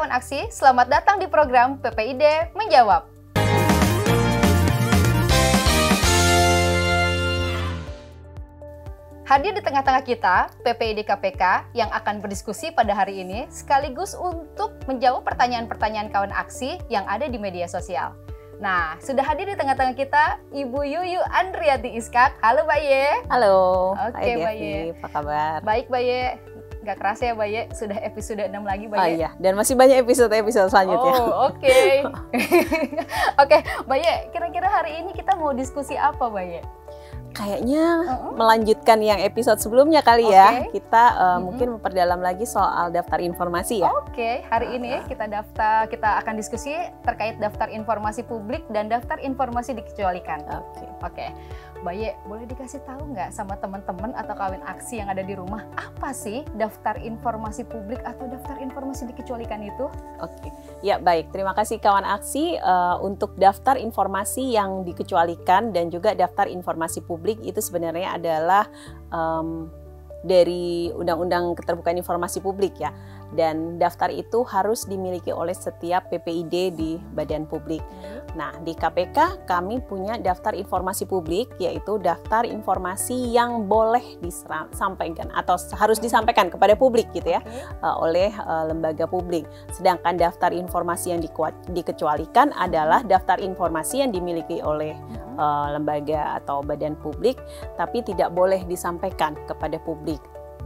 kawan aksi, selamat datang di program PPID Menjawab. Hadir di tengah-tengah kita, PPID KPK yang akan berdiskusi pada hari ini sekaligus untuk menjawab pertanyaan-pertanyaan kawan aksi yang ada di media sosial. Nah, sudah hadir di tengah-tengah kita Ibu Yuyu Andriati Iskak. Halo Mbak Ye. Halo. Oke Mbak Ye. Apa kabar? Baik Mbak Ye. Gak kerasa ya Mbak Ye, sudah episode 6 lagi Mbak Ye. Oh iya, dan masih banyak episode selanjutnya. Oh oke. Oke Mbak Ye, kira-kira hari ini kita mau diskusi apa Mbak Ye? Kayaknya melanjutkan yang episode sebelumnya kali ya. Kita mungkin memperdalam lagi soal daftar informasi ya. Oke, hari ini kita akan diskusi terkait daftar informasi publik dan daftar informasi dikecualikan. Oke. Mbak Ye, boleh dikasih tahu nggak sama teman-teman atau kawan aksi yang ada di rumah, apa sih daftar informasi publik atau daftar informasi dikecualikan itu? Oke, ya baik. Terima kasih kawan aksi untuk daftar informasi yang dikecualikan dan juga daftar informasi publik itu sebenarnya adalah dari Undang-Undang Keterbukaan Informasi Publik ya. Dan daftar itu harus dimiliki oleh setiap PPID di badan publik. Nah, di KPK kami punya daftar informasi publik, yaitu daftar informasi yang boleh disampaikan atau harus disampaikan kepada publik gitu ya, oleh lembaga publik. Sedangkan daftar informasi yang dikecualikan adalah daftar informasi yang dimiliki oleh lembaga atau badan publik, tapi tidak boleh disampaikan kepada publik.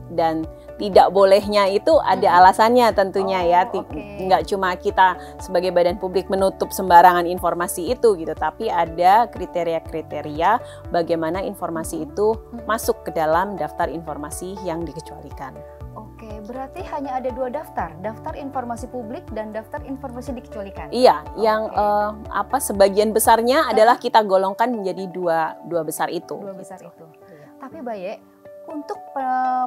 Dan tidak bolehnya itu ada alasannya tentunya ya, nggak cuma kita sebagai badan publik menutup sembarangan informasi itu gitu, tapi ada kriteria-kriteria bagaimana informasi itu masuk ke dalam daftar informasi yang dikecualikan. Oke, berarti hanya ada dua daftar informasi publik dan daftar informasi dikecualikan. Iya, yang sebagian besarnya adalah kita golongkan menjadi dua besar itu. Dua besar itu. Tapi Mbak Ye, untuk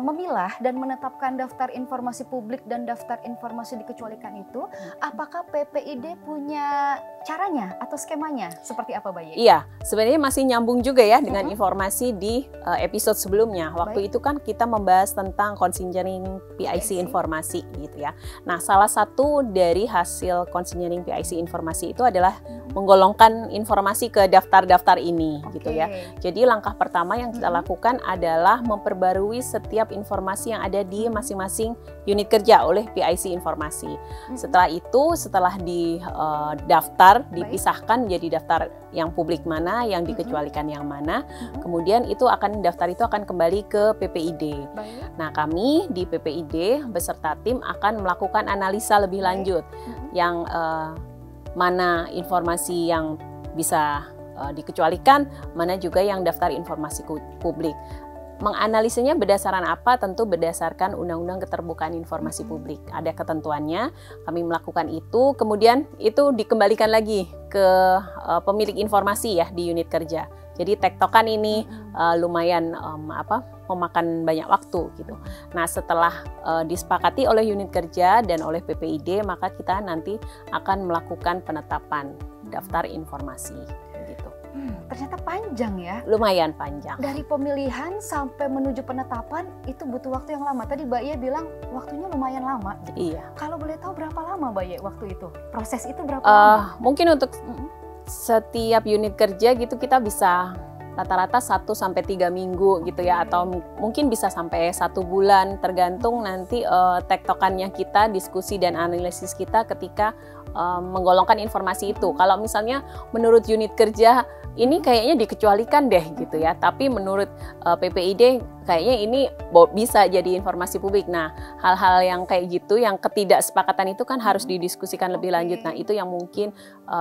memilah dan menetapkan daftar informasi publik dan daftar informasi dikecualikan itu, apakah PPID punya caranya atau skemanya? Seperti apa Mbak Ye? Iya, sebenarnya masih nyambung juga ya dengan informasi di episode sebelumnya. Waktu itu kan kita membahas tentang consigning PIC informasi gitu ya. Nah, salah satu dari hasil consigning PIC informasi itu adalah menggolongkan informasi ke daftar-daftar ini gitu ya. Jadi langkah pertama yang kita lakukan adalah memperbarui setiap informasi yang ada di masing-masing unit kerja oleh PIC informasi. Setelah itu, setelah didaftar, dipisahkan menjadi daftar yang publik mana, yang dikecualikan yang mana. Kemudian daftar itu akan kembali ke PPID. Nah, kami di PPID beserta tim akan melakukan analisa lebih lanjut yang mana informasi yang bisa dikecualikan, mana juga yang daftar informasi publik. Menganalisanya berdasarkan apa? Tentu berdasarkan Undang-Undang Keterbukaan Informasi Publik. Ada ketentuannya, kami melakukan itu, kemudian itu dikembalikan lagi ke pemilik informasi ya di unit kerja. Jadi tektokan ini lumayan memakan banyak waktu gitu. Nah, setelah disepakati oleh unit kerja dan oleh PPID, maka kita nanti akan melakukan penetapan daftar informasi gitu. Ternyata panjang ya. Lumayan panjang. Dari pemilihan sampai menuju penetapan itu butuh waktu yang lama. Tadi Mbak Ye bilang waktunya lumayan lama. Gitu. Iya. Kalau boleh tahu berapa lama Mbak Ye waktu itu? Proses itu berapa lama? Mungkin untuk setiap unit kerja gitu kita bisa rata-rata 1-3 minggu gitu ya, atau mungkin bisa sampai 1 bulan tergantung nanti tektokannya kita, diskusi dan analisis kita ketika menggolongkan informasi itu. Kalau misalnya menurut unit kerja ini kayaknya dikecualikan deh gitu ya, tapi menurut PPID kayaknya ini bisa jadi informasi publik. Nah, hal-hal yang kayak gitu, yang ketidaksepakatan itu kan harus didiskusikan lebih lanjut. Nah, itu yang mungkin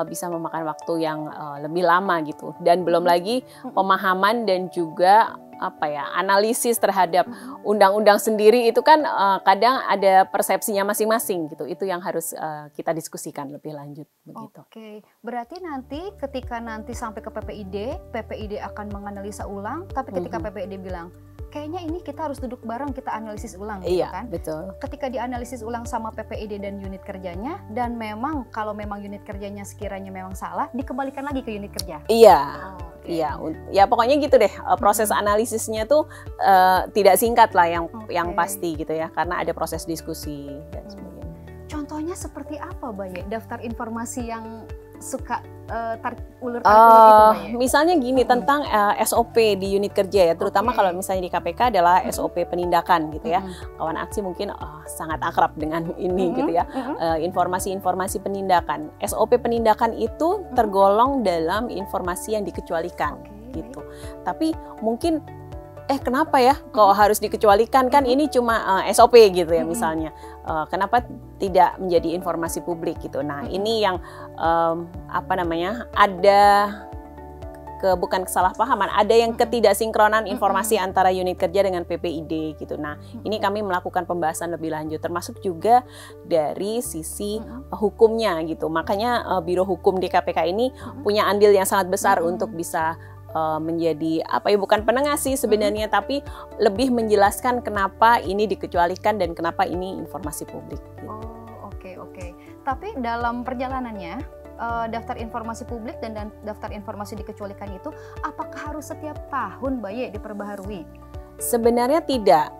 bisa memakan waktu yang lebih lama gitu. Dan belum lagi pemahaman dan juga analisis terhadap undang-undang sendiri itu kan kadang ada persepsinya masing-masing gitu. Itu yang harus kita diskusikan lebih lanjut begitu. Oke, berarti nanti ketika sampai ke PPID akan menganalisa ulang, tapi ketika PPID bilang kayaknya ini kita harus duduk bareng, kita analisis ulang gitu kan. Iya, betul. Ketika dianalisis ulang sama PPID dan unit kerjanya, dan memang kalau memang unit kerjanya sekiranya memang salah, dikembalikan lagi ke unit kerja. Iya. Iya, ya pokoknya gitu deh. Proses analisisnya tuh tidak singkat lah yang pasti gitu ya, karena ada proses diskusi dan sebagainya. Contohnya bentuknya seperti apa, Baye? Daftar informasi yang suka tarik ulur itu, Baye? Misalnya gini, tentang SOP di unit kerja ya, terutama kalau misalnya di KPK adalah SOP penindakan gitu ya. Kawan aksi mungkin sangat akrab dengan ini gitu ya. Informasi-informasi penindakan. SOP penindakan itu tergolong dalam informasi yang dikecualikan gitu. Tapi mungkin kenapa ya kok harus dikecualikan, kan ini cuma SOP gitu ya misalnya. Kenapa tidak menjadi informasi publik gitu. Nah, ini yang ada bukan kesalahpahaman, ada yang ketidaksinkronan informasi antara unit kerja dengan PPID gitu. Nah, ini kami melakukan pembahasan lebih lanjut, termasuk juga dari sisi hukumnya gitu. Makanya Biro Hukum di KPK ini punya andil yang sangat besar untuk bisa menjadi bukan penengah sih sebenarnya, tapi lebih menjelaskan kenapa ini dikecualikan dan kenapa ini informasi publik gitu. Oke. Tapi dalam perjalanannya daftar informasi publik dan daftar informasi dikecualikan itu apakah harus setiap tahun, Baye, diperbaharui? Sebenarnya tidak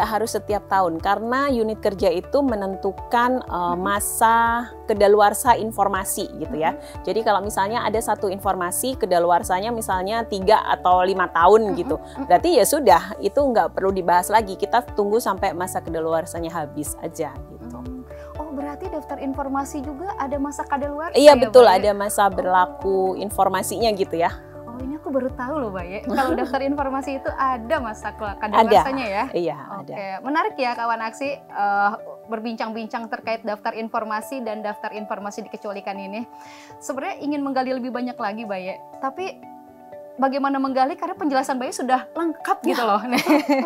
harus setiap tahun, karena unit kerja itu menentukan masa kedaluarsa informasi gitu ya. Jadi kalau misalnya ada satu informasi kedaluarsanya misalnya 3 atau 5 tahun gitu, berarti ya sudah, itu nggak perlu dibahas lagi, kita tunggu sampai masa kedaluarsanya habis aja gitu. Oh, berarti daftar informasi juga ada masa kadaluarsa? Iya betul, ada masa berlaku informasinya gitu ya. Ini aku baru tahu loh, Baye. Kalau daftar informasi itu ada masa kadaluarsanya ya? Iya, Oke. ada. Menarik ya kawan aksi berbincang-bincang terkait daftar informasi dan daftar informasi dikecualikan ini. Sebenarnya ingin menggali lebih banyak lagi, Baye. Tapi bagaimana menggali, karena penjelasan Baye sudah lengkap gitu loh. Gitu.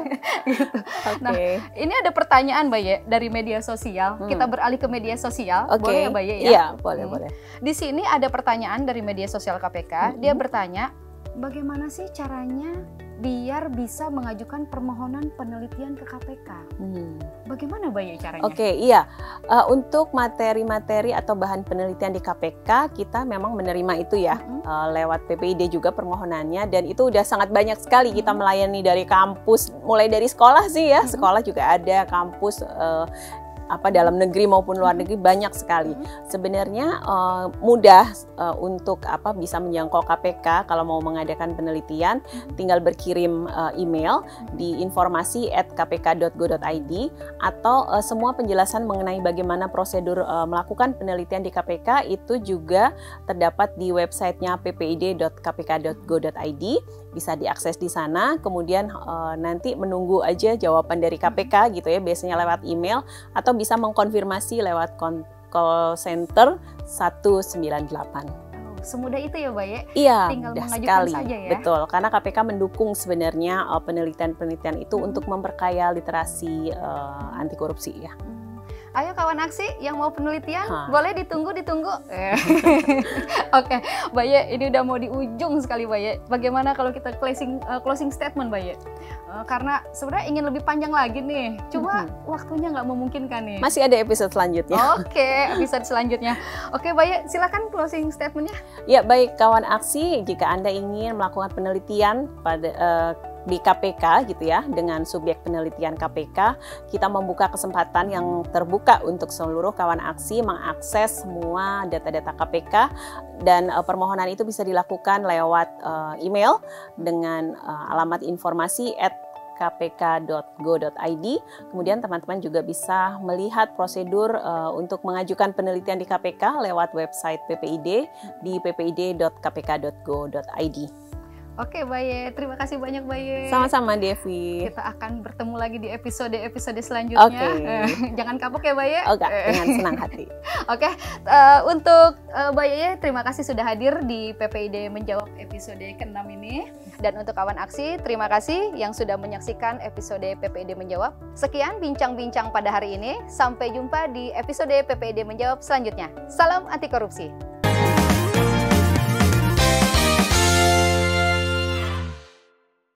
Nah, ini ada pertanyaan, Baye, dari media sosial. Kita beralih ke media sosial. Boleh ya, Baye ya? Iya, boleh. Di sini ada pertanyaan dari media sosial KPK. Dia bertanya, bagaimana sih caranya biar bisa mengajukan permohonan penelitian ke KPK? Bagaimana, Baye, caranya? Untuk materi-materi atau bahan penelitian di KPK, kita memang menerima itu ya, lewat PPID juga permohonannya, dan itu udah sangat banyak sekali kita melayani dari kampus, mulai dari sekolah sih ya, sekolah juga ada, kampus dalam negeri maupun luar negeri, banyak sekali. Sebenarnya mudah untuk bisa menjangkau KPK kalau mau mengadakan penelitian, tinggal berkirim email di informasi@kpk.go.id, atau semua penjelasan mengenai bagaimana prosedur melakukan penelitian di KPK itu juga terdapat di websitenya ppid.kpk.go.id, bisa diakses di sana. Kemudian nanti menunggu aja jawaban dari KPK gitu ya, biasanya lewat email, atau bisa mengkonfirmasi lewat call center 198. Semudah itu ya, Baye? Iya, tinggal mengajukan sekali. saja ya. Betul, karena KPK mendukung sebenarnya penelitian-penelitian itu untuk memperkaya literasi anti korupsi ya. Ayo kawan aksi yang mau penelitian, boleh ditunggu. Oke, Baye, ini udah mau di ujung sekali, Baye. Bagaimana kalau kita closing statement, Baye? Karena sebenarnya ingin lebih panjang lagi nih, cuma waktunya nggak memungkinkan nih. Masih ada episode selanjutnya. Oke, episode selanjutnya. Oke, Baye, silakan closing statementnya. Ya, baik kawan aksi, jika Anda ingin melakukan penelitian di KPK gitu ya, dengan subjek penelitian KPK, kita membuka kesempatan yang terbuka untuk seluruh kawan aksi mengakses semua data-data KPK, dan permohonan itu bisa dilakukan lewat email dengan alamat informasi @kpk.go.id. Kemudian teman-teman juga bisa melihat prosedur untuk mengajukan penelitian di KPK lewat website PPID di ppid.kpk.go.id. Oke, Baye, terima kasih banyak, Baye. Sama-sama, Devi. Kita akan bertemu lagi di episode selanjutnya. Jangan kapok ya, Baye. Dengan senang hati. Oke, untuk Baye, terima kasih sudah hadir di PPID Menjawab episode ke-6 ini. Dan untuk kawan aksi, terima kasih yang sudah menyaksikan episode PPID Menjawab. Sekian bincang-bincang pada hari ini. Sampai jumpa di episode PPID Menjawab selanjutnya. Salam anti korupsi.